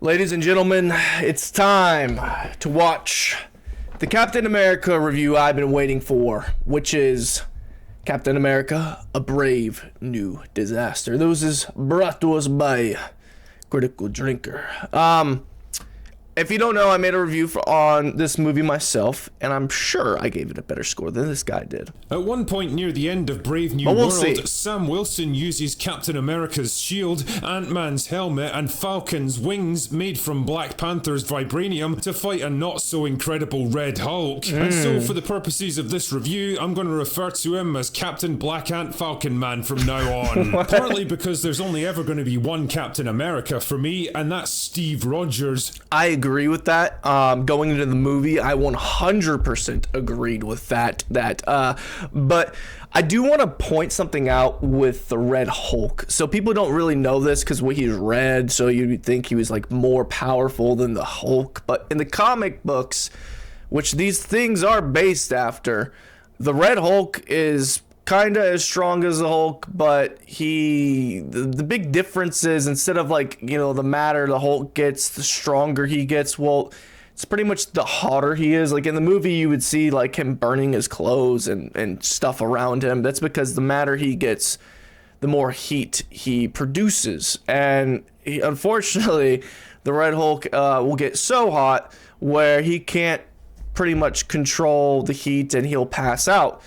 Ladies and gentlemen, it's time to watch the Captain America review I've been waiting for, which is Captain America, A Brave New Disaster. This is brought to us by Critical Drinker. If you don't know, I made a review on this movie myself, and I'm sure I gave it a better score than this guy did. At one point near the end of Brave New World, Sam Wilson uses Captain America's shield, Ant-Man's helmet, and Falcon's wings made from Black Panther's vibranium to fight a not-so-incredible Red Hulk. And so, for the purposes of this review, I'm going to refer to him as Captain Black Ant Falcon Man from now on. Partly because there's only ever going to be one Captain America for me, and that's Steve Rogers. I agree with that. Going into the movie, I 100% agreed with that. But I do want to point something out with the Red Hulk. So people don't really know this because he's red, so you'd think he was like more powerful than the Hulk. But in the comic books, which these things are based after, the Red Hulk is kind of as strong as the Hulk, but the big difference is, instead of the madder the Hulk gets, the stronger he gets. Well, it's pretty much the hotter he is. Like in the movie, you would see like him burning his clothes and stuff around him. That's because the madder he gets, the more heat he produces. And unfortunately, the Red Hulk will get so hot where he can't pretty much control the heat and he'll pass out.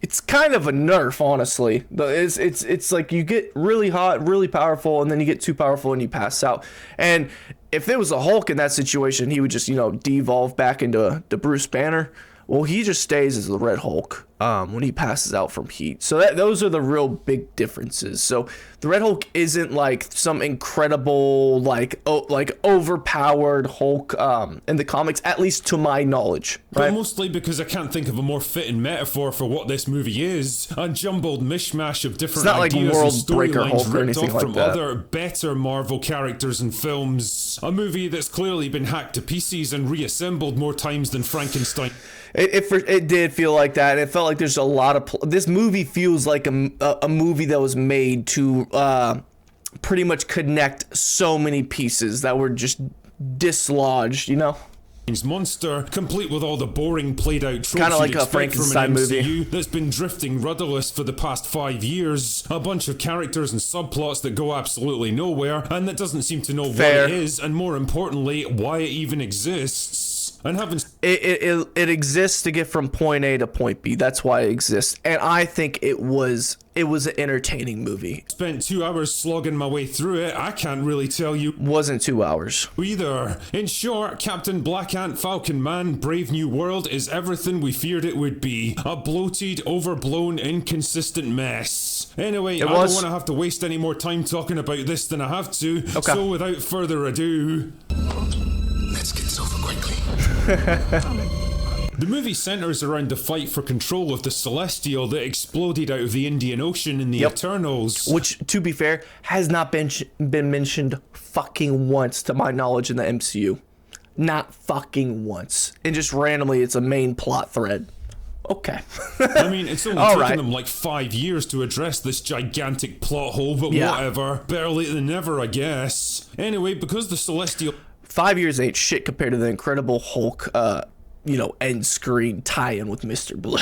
It's kind of a nerf, honestly. It's like you get really hot, really powerful, and then you get too powerful and you pass out. And if there was a Hulk in that situation, he would just, devolve back into the Bruce Banner. Well, he just stays as the Red Hulk when he passes out from heat. So those are the real big differences. So the Red Hulk isn't like some incredible, overpowered Hulk in the comics, at least to my knowledge. Right? But mostly because I can't think of a more fitting metaphor for what this movie is. A jumbled mishmash of different ideas and storylines ripped off from other, better Marvel characters and films. A movie that's clearly been hacked to pieces and reassembled more times than Frankenstein. It did feel like that. It felt like there's a lot of... This movie feels like a movie that was made to pretty much connect so many pieces that were just dislodged, Monster, complete with all the boring played-out tropes kind of like you'd a Frankenstein from an MCU movie that's been drifting rudderless for the past 5 years. A bunch of characters and subplots that go absolutely nowhere, and that doesn't seem to know what it is, and more importantly, why it even exists. And it exists to get from point A to point B. That's why it exists. And I think it was an entertaining movie. Spent 2 hours slogging my way through it. I can't really tell you. Wasn't 2 hours. Either. In short, Captain Black Ant Falcon Man, Brave New World is everything we feared it would be. A bloated, overblown, inconsistent mess. Anyway, I don't want to have to waste any more time talking about this than I have to. Okay. So without further ado... Let's get this over quickly. The movie centers around the fight for control of the Celestial that exploded out of the Indian Ocean in the Eternals. Which, to be fair, has not been mentioned fucking once to my knowledge in the MCU. Not fucking once. And just randomly, it's a main plot thread. Okay. I mean, it's only taken them like 5 years to address this gigantic plot hole, but whatever. Better late than never, I guess. Anyway, because the Celestial... 5 years ain't shit compared to the Incredible Hulk, end screen tie-in with Mr. Blue.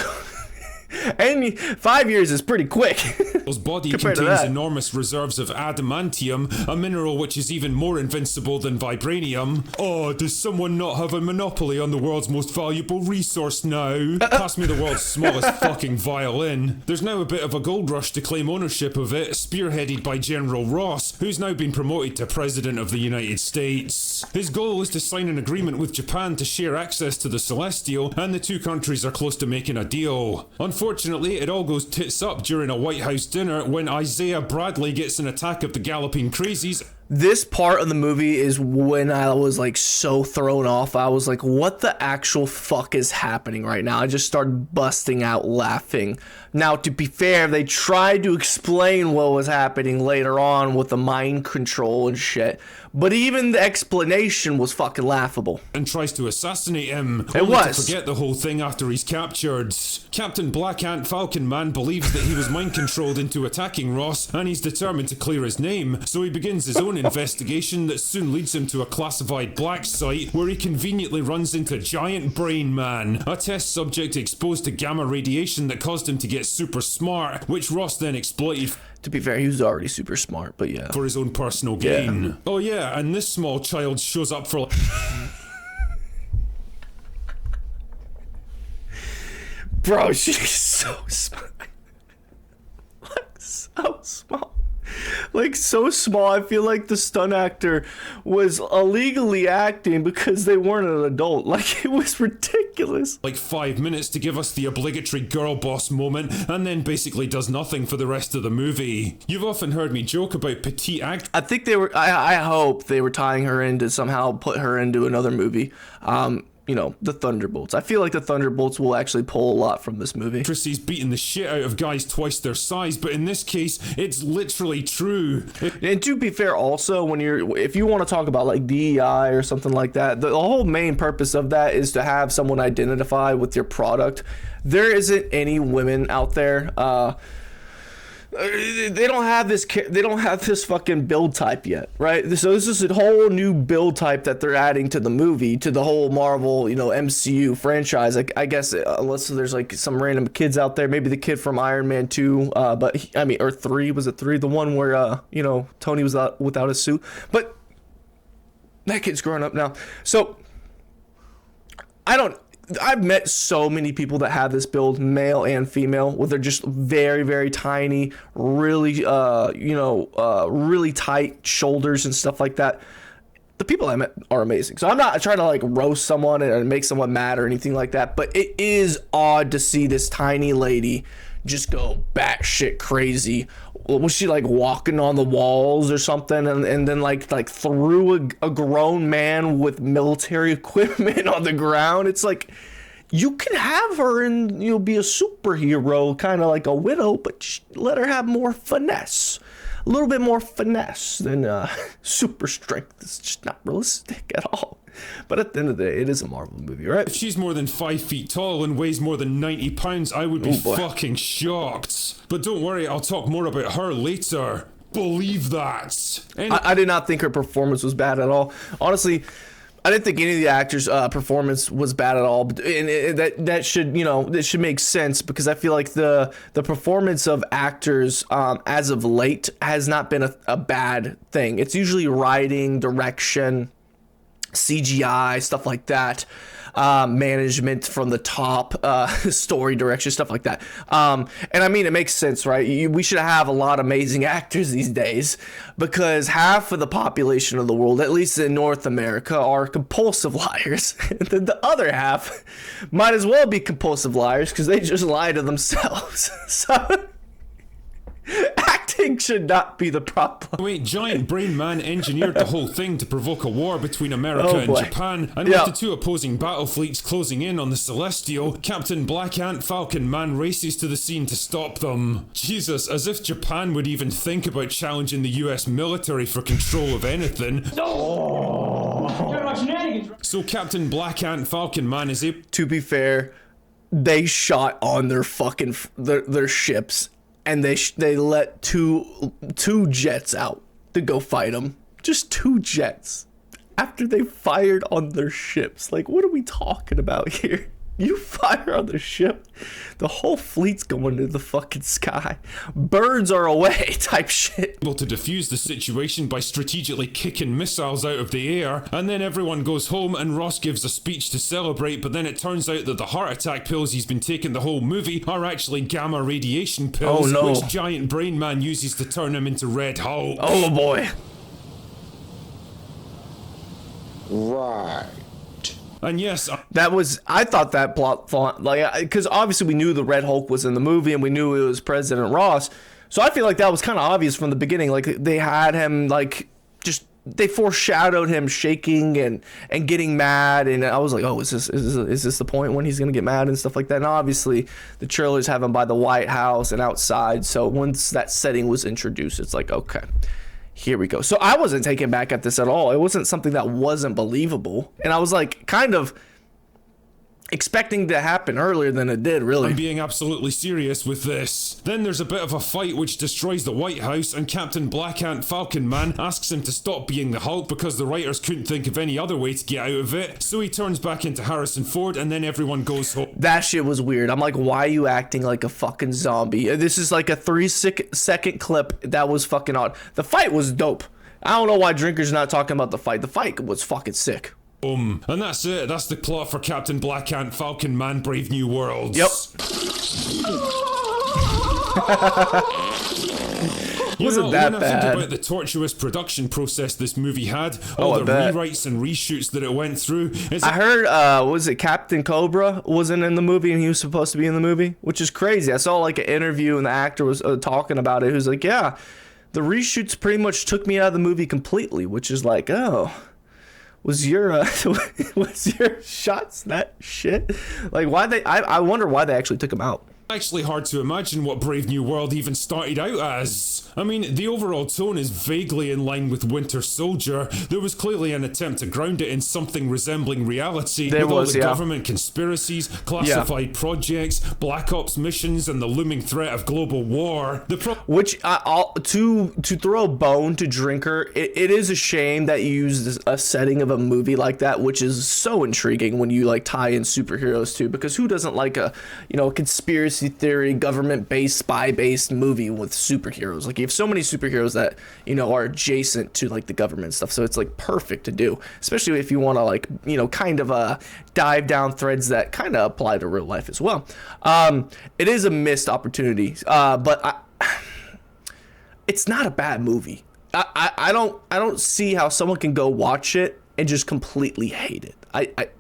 And 5 years is pretty quick. His body contains enormous reserves of adamantium, a mineral which is even more invincible than vibranium. Oh, does someone not have a monopoly on the world's most valuable resource now? Pass me the world's smallest fucking violin. There's now a bit of a gold rush to claim ownership of it, spearheaded by General Ross, who's now been promoted to President of the United States. His goal is to sign an agreement with Japan to share access to the Celestial, and the two countries are close to making a deal. Unfortunately, it all goes tits up during a White House dinner when Isaiah Bradley gets an attack of the Galloping Crazies. This part of the movie is when I was so thrown off. I was like, what the actual fuck is happening right now? I just started busting out laughing. Now, to be fair, they tried to explain what was happening later on with the mind control and shit. But even the explanation was fucking laughable. And tries to assassinate him. It was. To forget the whole thing after he's captured. Captain Black Black Ant Falcon Man believes that he was mind-controlled into attacking Ross, and he's determined to clear his name, so he begins his own investigation that soon leads him to a classified black site where he conveniently runs into Giant Brain Man, a test subject exposed to gamma radiation that caused him to get super smart, which Ross then exploited. To be fair, he was already super smart, but yeah. For his own personal gain. Yeah. Oh yeah, and this small child shows up for... Bro, she's so smart. Like, so small. Like, so small. I feel like the stunt actor was illegally acting because they weren't an adult. Like, it was ridiculous. Like 5 minutes to give us the obligatory girl boss moment, and then basically does nothing for the rest of the movie. You've often heard me joke about petite act. I think they were, I hope they were tying her in to somehow put her into another movie. You know, the Thunderbolts. I feel like the Thunderbolts will actually pull a lot from this movie. Actresses beating the shit out of guys twice their size, but in this case, it's literally true. And to be fair, also, if you want to talk about like DEI or something like that, the whole main purpose of that is to have someone identify with your product. There isn't any women out there. They don't have this fucking build type yet, right? So this is a whole new build type that they're adding to the movie, to the whole Marvel, MCU franchise. I guess unless there's like some random kids out there, maybe the kid from Iron Man 2, or 3, was it 3? The one where Tony was without his suit, but that kid's growing up now. So I've met so many people that have this build, male and female, where they're just very, very tiny, really, really tight shoulders and stuff like that. The people I met are amazing. So I'm not trying to like roast someone and make someone mad or anything like that, but it is odd to see this tiny lady just go batshit crazy. Was she like walking on the walls or something, and then like threw a grown man with military equipment on the ground? It's like, you can have her and be a superhero, kind of like a widow, but let her have more finesse. A little bit more finesse than super strength. It's just not realistic at all. But at the end of the day, it is a Marvel movie, right? If she's more than 5 feet tall and weighs more than 90 pounds, I would be fucking shocked. But don't worry, I'll talk more about her later. Believe that. I did not think her performance was bad at all. Honestly, I didn't think any of the actors' performance was bad at all, and that should make sense, because I feel like the performance of actors as of late has not been a bad thing. It's usually writing, direction, CGI, stuff like that, management from the top, story direction, stuff like that. And I mean, it makes sense, right? We should have a lot of amazing actors these days, because half of the population of the world, at least in North America, are compulsive liars. And then the other half might as well be compulsive liars, because they just lie to themselves. So acting should not be the problem. Wait, Giant Brain Man engineered the whole thing to provoke a war between America and Japan, and with the two opposing battle fleets closing in on the Celestial, Captain Black Ant Falcon Man races to the scene to stop them. Jesus, as if Japan would even think about challenging the US military for control of anything. So Captain Black Ant Falcon Man is able... To be fair, they shot on their fucking their ships, and they let two jets out to go fight them. Just 2 jets after they fired on their ships. Like, what are we talking about here? You fire on the ship, the whole fleet's going to the fucking sky. Birds are away type shit. Able to defuse the situation by strategically kicking missiles out of the air, and then everyone goes home and Ross gives a speech to celebrate, but then it turns out that the heart attack pills he's been taking the whole movie are actually gamma radiation pills, which Giant Brain Man uses to turn him into Red Hulk. Oh boy. Right. And yes, I thought that plot thought, like, because obviously we knew the Red Hulk was in the movie and we knew it was President Ross, so I feel like that was kind of obvious from the beginning. Like, they had him, like, just, they foreshadowed him shaking and getting mad, and I was like, oh, is this the point when he's gonna get mad and stuff like that? And obviously the trailers have him by the White House and outside, so once that setting was introduced, it's like, okay, here we go. So I wasn't taken back at this at all. It wasn't something that wasn't believable. And I was like, kind of expecting to happen earlier than it did, really. I'm being absolutely serious with this. Then there's a bit of a fight which destroys the White House, and Captain Black Ant Falcon Man asks him to stop being the Hulk because the writers couldn't think of any other way to get out of it. So he turns back into Harrison Ford, and then everyone goes home. That shit was weird. I'm like, why are you acting like a fucking zombie? This is like a 3-second clip that was fucking odd. The fight was dope. I don't know why Drinker's not talking about the fight. The fight was fucking sick. And that's it. That's the plot for Captain Black Ant Falcon Man Brave New Worlds. Yep. Wasn't that when bad. I think about the tortuous production process this movie had, all the rewrites and reshoots that it went through. I heard, was it Captain Cobra wasn't in the movie and he was supposed to be in the movie? Which is crazy. I saw like an interview and the actor was talking about it. He was like, yeah, the reshoots pretty much took me out of the movie completely, which is like, oh... Was your shots that shit? Like, why they? I wonder why they actually took him out. Actually hard to imagine what Brave New World even started out as. I mean, the overall tone is vaguely in line with Winter Soldier. There was clearly an attempt to ground it in something resembling reality. With all the government conspiracies, classified projects, Black Ops missions, and the looming threat of global war. Which, to throw a bone to Drinker, it is a shame that you use a setting of a movie like that, which is so intriguing when you like tie in superheroes too, because who doesn't like a conspiracy theory, government-based, spy-based movie with superheroes? Like, you have so many superheroes that, are adjacent to, like, the government stuff, so it's, like, perfect to do, especially if you want to, like, kind of dive down threads that kind of apply to real life as well. It is a missed opportunity, but it's not a bad movie. I don't see how someone can go watch it and just completely hate it.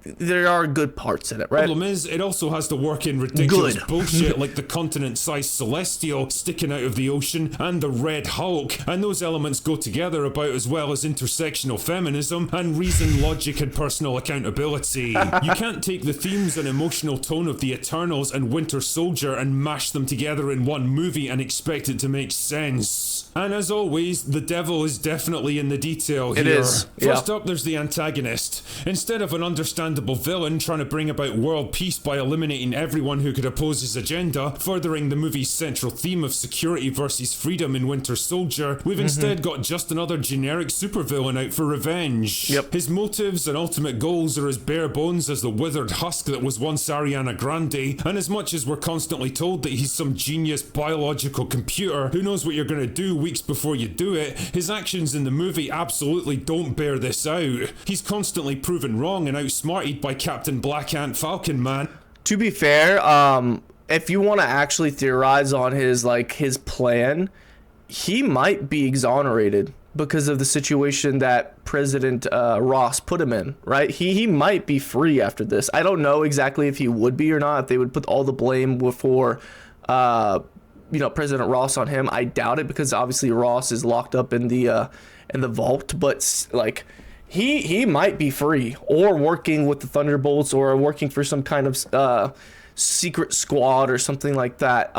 There are good parts in it, right? The problem is, it also has to work in ridiculous bullshit like the continent-sized Celestial sticking out of the ocean and the Red Hulk, and those elements go together about as well as intersectional feminism and reason, logic, and personal accountability. You can't take the themes and emotional tone of the Eternals and Winter Soldier and mash them together in one movie and expect it to make sense. And as always, the devil is definitely in the detail here. It is. First up, there's the antagonist. Instead of an understandable villain trying to bring about world peace by eliminating everyone who could oppose his agenda, furthering the movie's central theme of security versus freedom in Winter Soldier, we've instead got just another generic supervillain out for revenge. Yep. His motives and ultimate goals are as bare bones as the withered husk that was once Ariana Grande, and as much as we're constantly told that he's some genius biological computer who knows what you're going to do weeks before you do it, his actions in the movie absolutely don't bear this out. He's constantly proven wrong and outsmarted by Captain Black Ant Falcon Man. To be fair, if you want to actually theorize on his plan, he might be exonerated because of the situation that President Ross put him in, right? He might be free after this. I don't know exactly if he would be or not, if they would put all the blame for President Ross on him. I doubt it, because obviously Ross is locked up in the vault, but like he might be free or working with the Thunderbolts or working for some kind of secret squad or something like that.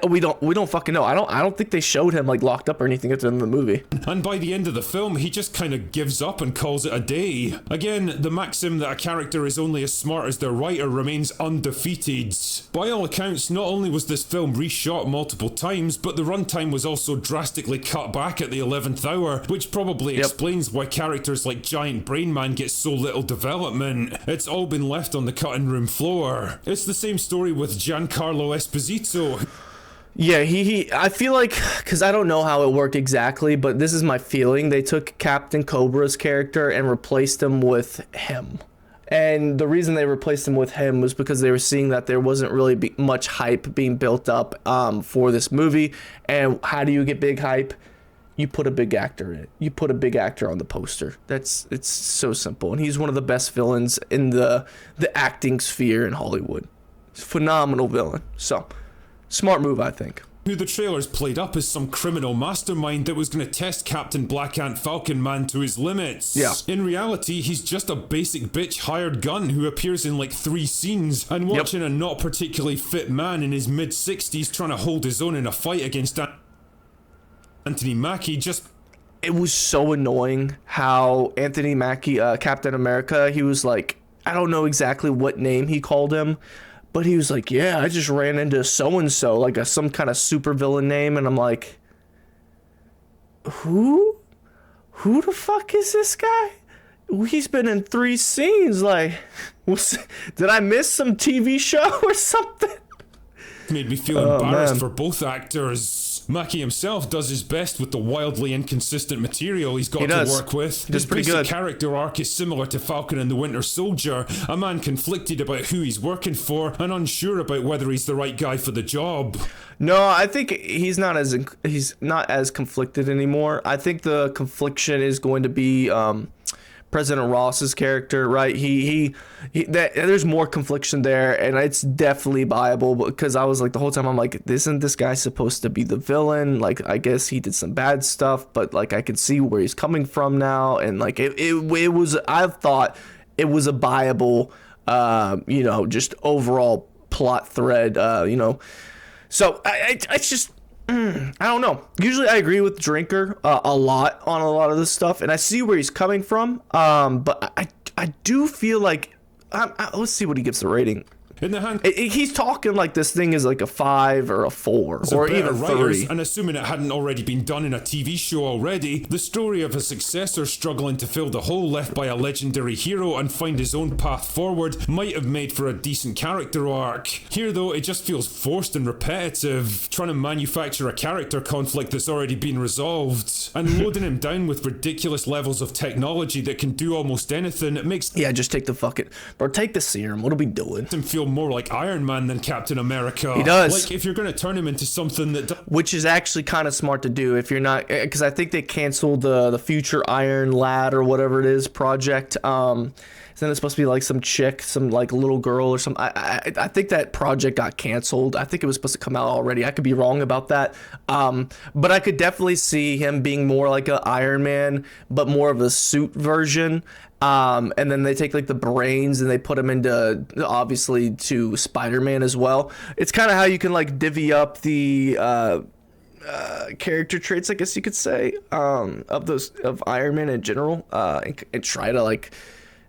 We don't fucking know. I don't think they showed him like locked up or anything at the end of the movie. And by the end of the film, he just kind of gives up and calls it a day. Again, the maxim that a character is only as smart as their writer remains undefeated. By all accounts, not only was this film reshot multiple times, but the runtime was also drastically cut back at the 11th hour, which probably explains why characters like Giant Brain Man get so little development. It's all been left on the cutting room floor. It's the same story with Giancarlo Esposito. Yeah, I feel like, because I don't know how it worked exactly, but this is my feeling, they took Captain Cobra's character and replaced him with him. And the reason they replaced him with him was because they were seeing that there wasn't really much hype being built up for this movie. And how do you get big hype? You put a big actor in it. You put a big actor on the poster. It's so simple. And he's one of the best villains in the acting sphere in Hollywood. Phenomenal villain. So... smart move, I think. Who the trailers played up as some criminal mastermind that was going to test Captain Black Ant Falcon Man to his limits. Yeah. In reality, he's just a basic bitch hired gun who appears in like 3 scenes, and watching a not particularly fit man in his mid-60s trying to hold his own in a fight against Anthony Mackie just... It was so annoying how Anthony Mackie, Captain America, he was like I don't know exactly what name he called him, but he was like, yeah, I just ran into so-and-so, like some kind of supervillain name. And I'm like, who the fuck is this guy? He's been in 3 scenes. Like, did I miss some TV show or something? Made me feel embarrassed for both actors. Mackie himself does his best with the wildly inconsistent material he's got to work with. His basic character arc is similar to Falcon and the Winter Soldier, a man conflicted about who he's working for and unsure about whether he's the right guy for the job. No, I think he's not as conflicted anymore. I think the confliction is going to be President Ross's character, right? There's more confliction there, and it's definitely viable, because I was like, the whole time I'm like, isn't this guy supposed to be the villain? Like, I guess he did some bad stuff, but like I can see where he's coming from now, and like it was, I thought it was a viable just overall plot thread, so it's just, I don't know. Usually I agree with Drinker a lot on a lot of this stuff, and I see where he's coming from. But I do feel like, let's see what he gives the rating. He's talking like this thing is like a 5 or a 4 or even 3. And assuming it hadn't already been done in a TV show already, the story of a successor struggling to fill the hole left by a legendary hero and find his own path forward might have made for a decent character arc. Here though, it just feels forced and repetitive, trying to manufacture a character conflict that's already been resolved, and loading him down with ridiculous levels of technology that can do almost anything. It makes just take take the serum. What are we doing? Him feel more like Iron Man than Captain America. He does. Like, if you're going to turn him into something that... Which is actually kind of smart to do if you're not... Because I think they canceled the Future Iron Lad or whatever it is project. Then it's supposed to be like some chick, some like little girl or something. I think that project got canceled. I think it was supposed to come out already. I could be wrong about that. But I could definitely see him being more like an Iron Man, but more of a suit version. And then they take like the brains and they put them into, obviously, to Spider-Man as well. It's kind of how you can like divvy up the character traits, I guess you could say, of Iron Man in general, and try to like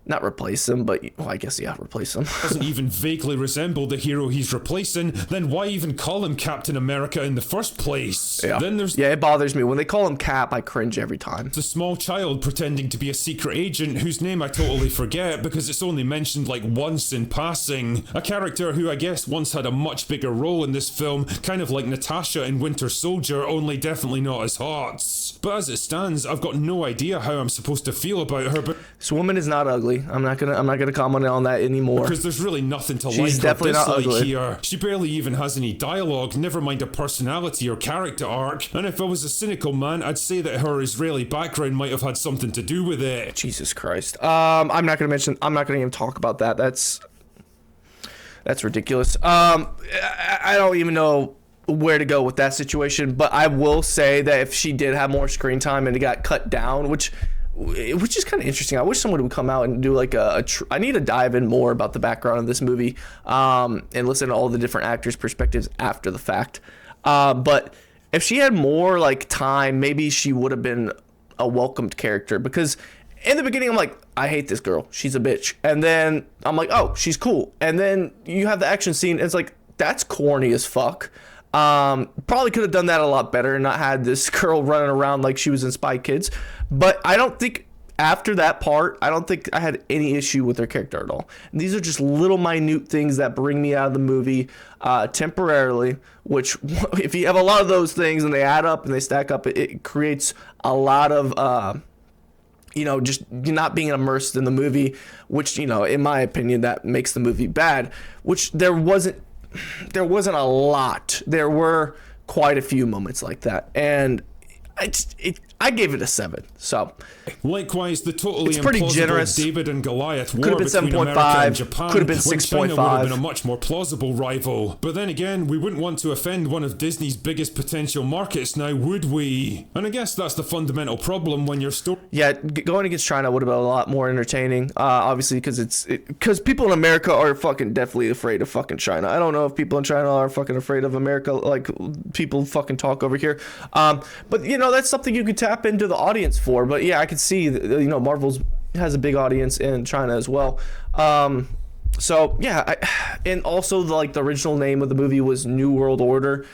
not replace him, but I guess replace him. Doesn't even vaguely resemble the hero he's replacing, then why even call him Captain America in the first place? Then there's it bothers me when they call him Cap. I cringe every time. It's a small child pretending to be a secret agent whose name I totally forget because it's only mentioned like once in passing. A character who I guess once had a much bigger role in this film, kind of like Natasha in Winter Soldier, only definitely not as hot. But as it stands, I've got no idea how I'm supposed to feel about her. But this woman is not ugly. I'm not gonna comment on that anymore. Because there's really nothing to She's like definitely or dislike not ugly. here. She barely even has any dialogue, never mind a personality or character arc. And if I was a cynical man, I'd say that her Israeli background might have had something to do with it. Jesus Christ. I'm not gonna even talk about that. That's ridiculous. I don't even know where to go with that situation, but I will say that if she did have more screen time and it got cut down, which is kind of interesting. I wish someone would come out and do like I need to dive in more about the background of this movie, and listen to all the different actors' perspectives after the fact. But if she had more like time, maybe she would have been a welcomed character, because in the beginning I'm like, I hate this girl, she's a bitch, and then I'm like, oh, she's cool, and then you have the action scene and it's like, that's corny as fuck. Probably could have done that a lot better and not had this girl running around like she was in Spy Kids. But I don't think after that part, I don't think I had any issue with her character at all. And these are just little minute things that bring me out of the movie temporarily, which if you have a lot of those things and they add up and they stack up, it creates a lot of just not being immersed in the movie, which, in my opinion, that makes the movie bad, which there wasn't a lot. There were quite a few moments like that, and I gave it a 7. So likewise, the totally it's pretty generous. David and Goliath war could have been between 7.5, America and Japan, could have been when China 6.5. would have been a much more plausible rival. But then again, we wouldn't want to offend one of Disney's biggest potential markets now, would we? And I guess that's the fundamental problem when you're going against China would have been a lot more entertaining, obviously, because people in America are fucking definitely afraid of fucking China. I don't know if people in China are fucking afraid of America like people fucking talk over here, but that's something you could tap into the audience for. But yeah, I could see Marvel's has a big audience in China as well. So yeah, and also the original name of the movie was New World Order.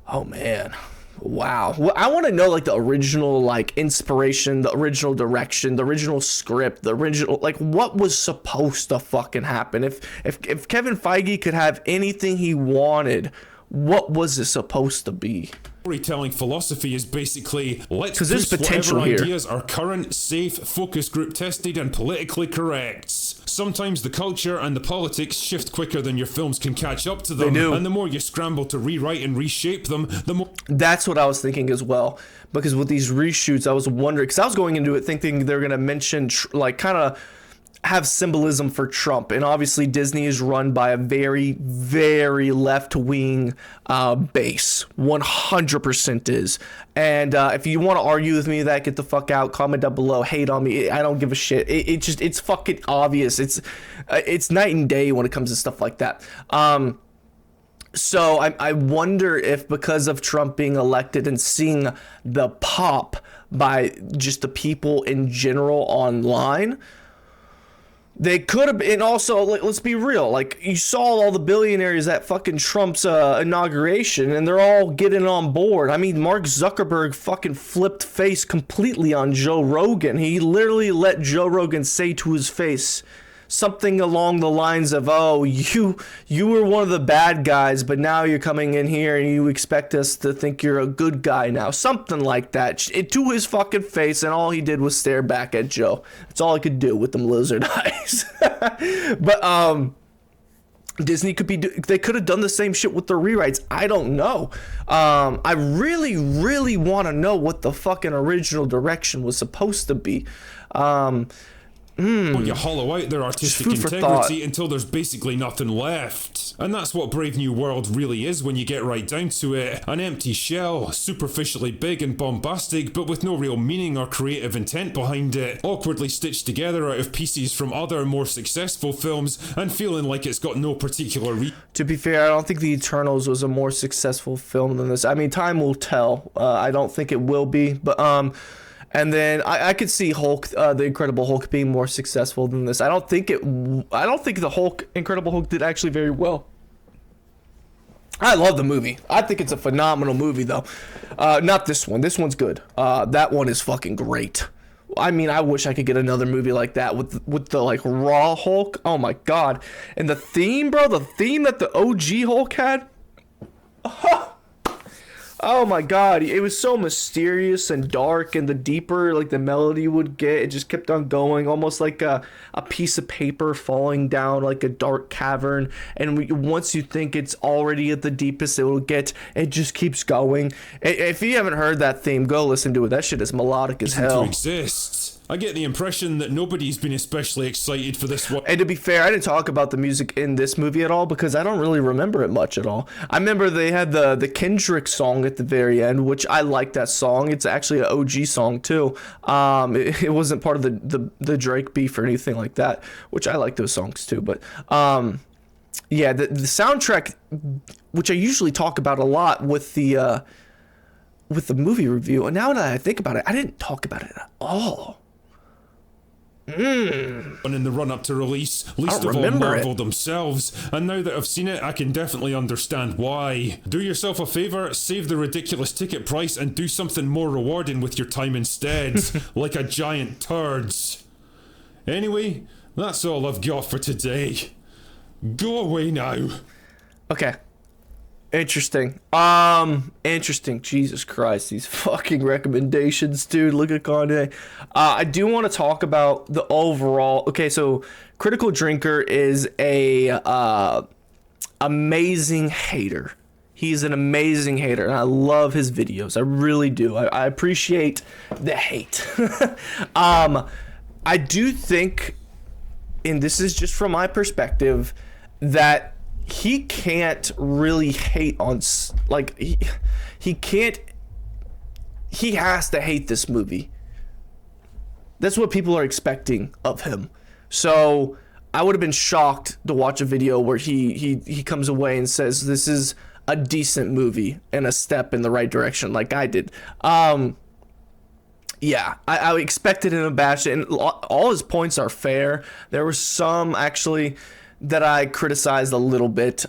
Oh man, wow. Well, I want to know like the original inspiration, the original direction, the original script, the original what was supposed to fucking happen. If Kevin Feige could have anything he wanted, what was it supposed to be? Storytelling philosophy is basically let's there's push potential whatever here. ideas are current, safe, focus group tested, and politically correct. Sometimes the culture and the politics shift quicker than your films can catch up to them, They do. and the more you scramble to rewrite and reshape them, the more. That's what I was thinking as well. Because with these reshoots, I was wondering, because I was going into it thinking they're gonna mention kind of have symbolism for Trump, and obviously Disney is run by a very, very left-wing base. 100% is. And if you want to argue with me that, get the fuck out. Comment down below. Hate on me. I don't give a shit. It's fucking obvious. It's night and day when it comes to stuff like that. So I wonder if because of Trump being elected and seeing the pop by just the people in general online, they could have, and also let's be real, you saw all the billionaires at fucking Trump's inauguration, and they're all getting on board. I mean, Mark Zuckerberg fucking flipped face completely on Joe Rogan. He literally let Joe Rogan say to his face something along the lines of, oh, you were one of the bad guys, but now you're coming in here and you expect us to think you're a good guy now. Something like that. To his fucking face, and all he did was stare back at Joe. That's all he could do with them lizard eyes. But Disney they could have done the same shit with the rewrites. I don't know. I really, really want to know what the fucking original direction was supposed to be. You hollow out their artistic integrity until there's basically nothing left. And that's what Brave New World really is when you get right down to it. An empty shell, superficially big and bombastic, but with no real meaning or creative intent behind it. Awkwardly stitched together out of pieces from other, more successful films, and feeling like it's got no particular To be fair, I don't think The Eternals was a more successful film than this. I mean, time will tell. I don't think it will be, but and then I could see Hulk, the Incredible Hulk, being more successful than this. I don't think the Incredible Hulk did actually very well. I love the movie. I think it's a phenomenal movie, though. Not this one. This one's good. That one is fucking great. I mean, I wish I could get another movie like that with the raw Hulk. Oh my god! And the theme, bro. The theme that the OG Hulk had. Oh my god, it was so mysterious and dark, and the deeper the melody would get, it just kept on going, almost like a piece of paper falling down like a dark cavern, and once you think it's already at the deepest it just keeps going. If you haven't heard that theme, go listen to it. That shit is melodic as hell. To exist. I get the impression that nobody's been especially excited for this one. And to be fair, I didn't talk about the music in this movie at all because I don't really remember it much at all. I remember they had the Kendrick song at the very end, which I like that song. It's actually an OG song too. It wasn't part of the Drake beef or anything like that, which I like those songs too. But yeah, the soundtrack, which I usually talk about a lot with the movie review, and now that I think about it, I didn't talk about it at all. And in the run-up to release, least of all Marvel themselves, and now that I've seen it, I can definitely understand why. Do yourself a favour, save the ridiculous ticket price, and do something more rewarding with your time instead, like a giant turds. Anyway, that's all I've got for today. Go away now. Okay. Interesting. Interesting. Jesus Christ, these fucking recommendations, dude. Look at Kanye. I do want to talk about the overall. Okay, so Critical Drinker is a amazing hater. He's an amazing hater, and I love his videos. I really do. I appreciate the hate. I do think, and this is just from my perspective, that he can't really hate on, he can't, he has to hate this movie. That's what people are expecting of him. So I would have been shocked to watch a video where he comes away and says this is a decent movie and a step in the right direction like I did. Yeah, I expected him to bash it, and all his points are fair. There were some actually that I criticized a little bit.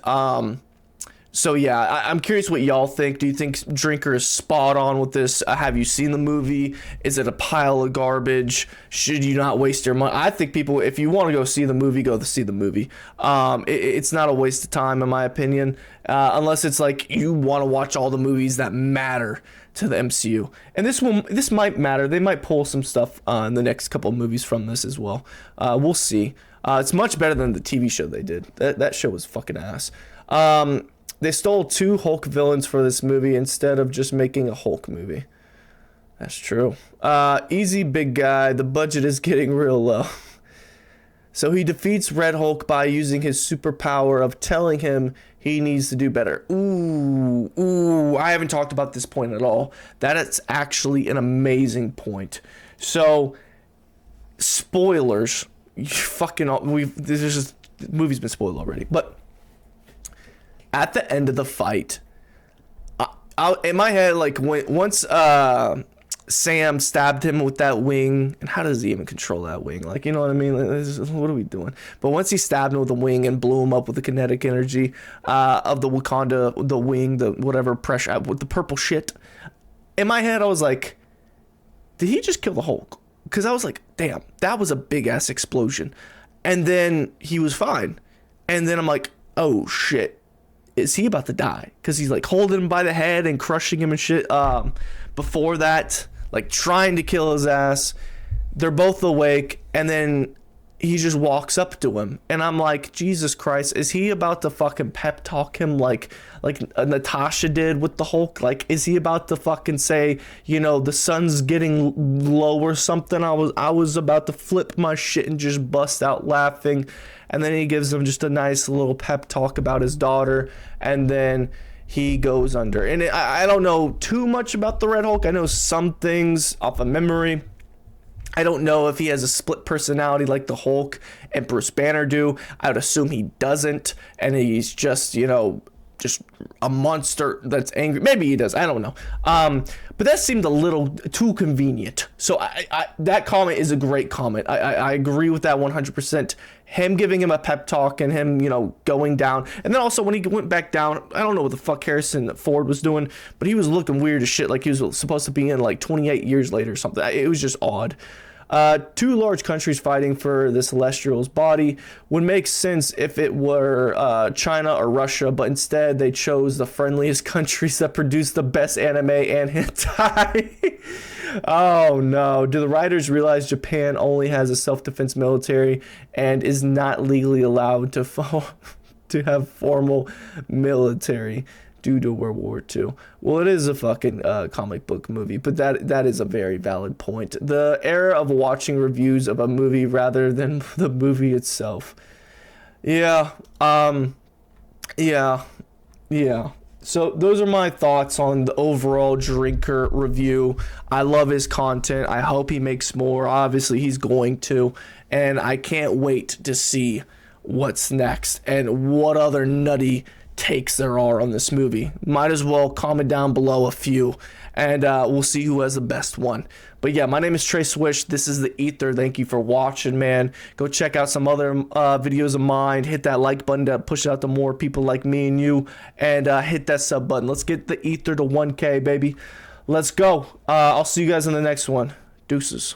So yeah, I'm curious what y'all think. Do you think Drinker is spot on with this? Have you seen the movie? Is it a pile of garbage? Should you not waste your money? I think people, if you want to go see the movie, go see the movie. It's not a waste of time, in my opinion, unless it's like you want to watch all the movies that matter to the MCU. And this might matter. They might pull some stuff in the next couple of movies from this as well. We'll see. It's much better than the TV show they did. That show was fucking ass. They stole 2 Hulk villains for this movie instead of just making a Hulk movie. That's true. Easy, big guy. The budget is getting real low. So he defeats Red Hulk by using his superpower of telling him he needs to do better. Ooh, I haven't talked about this point at all. That is actually an amazing point. So, spoilers. The movie's been spoiled already, but at the end of the fight, in my head, like once Sam stabbed him with that wing, and how does he even control that wing? Like, you know what I mean? Like, what are we doing? But once he stabbed him with the wing and blew him up with the kinetic energy of the Wakanda, the wing, the whatever pressure with the purple shit, in my head I was like, did he just kill the Hulk? Because I was like, damn, that was a big ass explosion. And then he was fine. And then I'm like, oh shit. Is he about to die? Because he's like holding him by the head and crushing him and shit. Before that, like trying to kill his ass. They're both awake, and then he just walks up to him, and I'm like, Jesus Christ, is he about to fucking pep talk him like Natasha did with the Hulk? Like, is he about to fucking say, you know, the sun's getting low or something? I was about to flip my shit and just bust out laughing. And then he gives him just a nice little pep talk about his daughter, and then he goes under. And I don't know too much about the Red Hulk. I know some things off of memory. I don't know if he has a split personality like the Hulk and Bruce Banner do. I would assume he doesn't, and he's just, you know, just a monster that's angry. Maybe he does. I don't know. But that seemed a little too convenient. So that comment is a great comment. I agree with that 100%. Him giving him a pep talk and him, you know, going down. And then also when he went back down, I don't know what the fuck Harrison Ford was doing, but he was looking weird as shit. Like he was supposed to be in like 28 years later or something. It was just odd. 2 large countries fighting for the Celestial's body would make sense if it were China or Russia, but instead they chose the friendliest countries that produce the best anime and hentai. Oh no. Do the writers realize Japan only has a self-defense military and is not legally allowed to have formal military due to World War II? Well, it is a fucking comic book movie, but that is a very valid point. The era of watching reviews of a movie rather than the movie itself. Yeah. Yeah. So those are my thoughts on the overall Drinker review. I love his content. I hope he makes more. Obviously, he's going to. And I can't wait to see what's next and what other nutty takes there are on this movie. Might as well comment down below a few, and we'll see who has the best one. But yeah, my name is Trey Swish. This is the Ether. Thank you for watching, man. Go check out some other videos of mine. Hit that like button to push it out to more people like me and you, and hit that sub button. Let's get the Ether to 1K, baby. Let's go. I'll see you guys in the next one. Deuces.